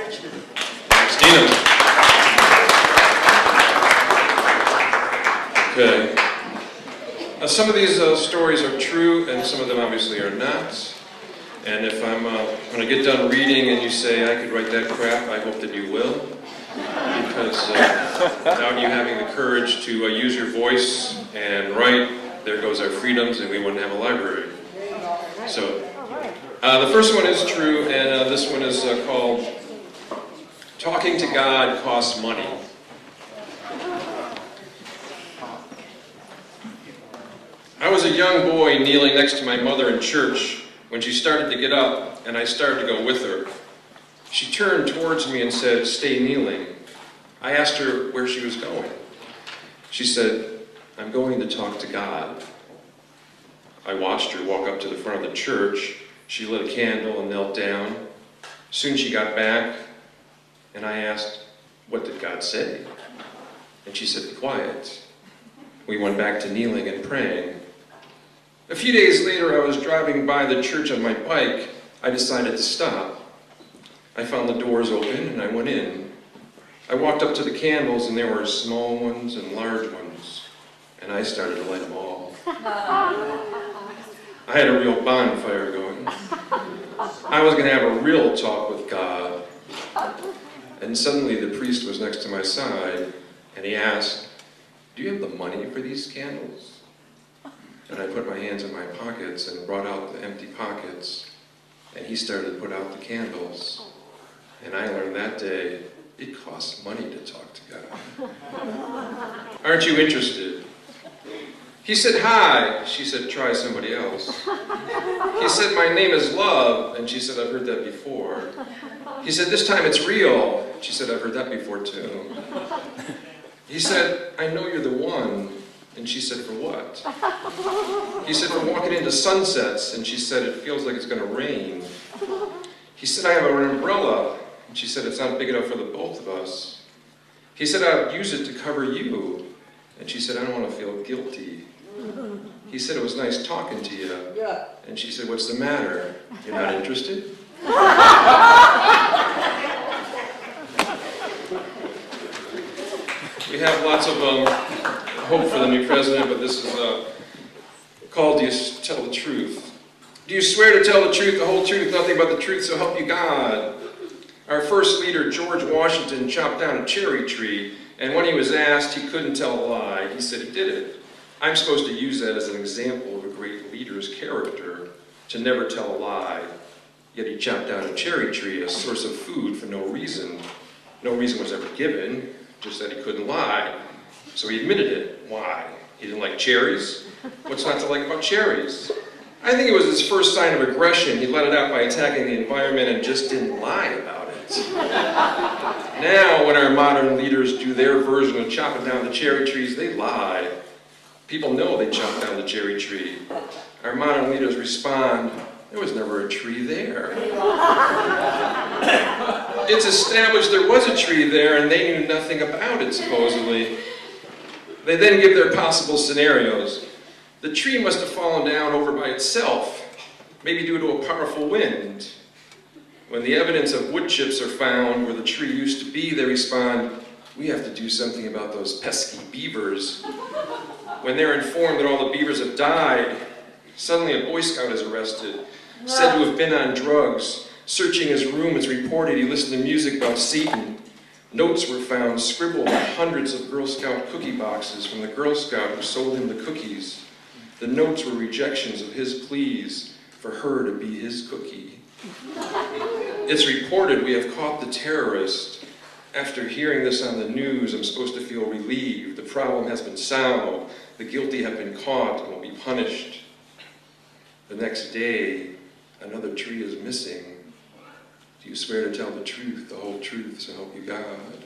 Richmond. Christina. Okay. Some of these stories are true, and some of them obviously are not. And if I'm, when I get done reading and you say I could write that crap, I hope that you will. Because without you having the courage to use your voice and write, there goes our freedoms, and we wouldn't have a library. So, the first one is true, and this one is called Talking to God Costs Money. I was a young boy kneeling next to my mother in church when she started to get up, and I started to go with her. She turned towards me and said, "Stay kneeling." I asked her where she was going. She said, "I'm going to talk to God." I watched her walk up to the front of the church. She lit a candle and knelt down. Soon she got back, and I asked, "What did God say?" And she said, "Be quiet." We went back to kneeling and praying. A few days later, I was driving by the church on my bike. I decided to stop. I found the doors open and I went in. I walked up to the candles, and there were small ones and large ones, and I started to light them all. I had a real bonfire going. I was going to have a real talk with God. And suddenly the priest was next to my side, and he asked, "Do you have the money for these candles?" And I put my hands in my pockets and brought out the empty pockets, and he started to put out the candles. And I learned that day, it costs money to talk to God. Aren't you interested? He said, "Hi." She said, "Try somebody else." He said, "My name is Love." And she said, "I've heard that before." He said, "This time it's real." She said, "I've heard that before too." He said, "I know you're the one." And she said, "For what?" He said, "For walking into sunsets." And she said, "It feels like it's going to rain." He said, "I have an umbrella." And she said, "It's not big enough for the both of us." He said, "I'd use it to cover you." And she said, "I don't want to feel guilty." He said, "It was nice talking to you." And she said, "What's the matter? You're not interested?" We have lots of hope for the new president, but this is called, "Do you tell the truth?" Do you swear to tell the truth, the whole truth, nothing but the truth, so help you God? Our first leader, George Washington, chopped down a cherry tree, and when he was asked, he couldn't tell a lie. He said he did it. I'm supposed to use that as an example of a great leader's character, to never tell a lie. Yet he chopped down a cherry tree, a source of food, for no reason. No reason was ever given, just that he couldn't lie. So he admitted it. Why? He didn't like cherries? What's not to like about cherries? I think it was his first sign of aggression. He let it out by attacking the environment and just didn't lie about it. Now, when our modern leaders do their version of chopping down the cherry trees, they lie. People know they chopped down the cherry tree. Our modern leaders respond, "There was never a tree there." It's established there was a tree there, and they knew nothing about it, supposedly. They then give their possible scenarios. The tree must have fallen down over by itself, maybe due to a powerful wind. When the evidence of wood chips are found where the tree used to be, they respond, "We have to do something about those pesky beavers." When they're informed that all the beavers have died, suddenly a Boy Scout is arrested, said to have been on drugs. Searching his room, it's reported he listened to music about Satan. Notes were found scribbled on hundreds of Girl Scout cookie boxes from the Girl Scout who sold him the cookies. The notes were rejections of his pleas for her to be his cookie. It's reported we have caught the terrorist. After hearing this on the news, I'm supposed to feel relieved. The problem has been solved. The guilty have been caught and will be punished. The next day, another tree is missing. Do you swear to tell the truth, the whole truth, so help you God?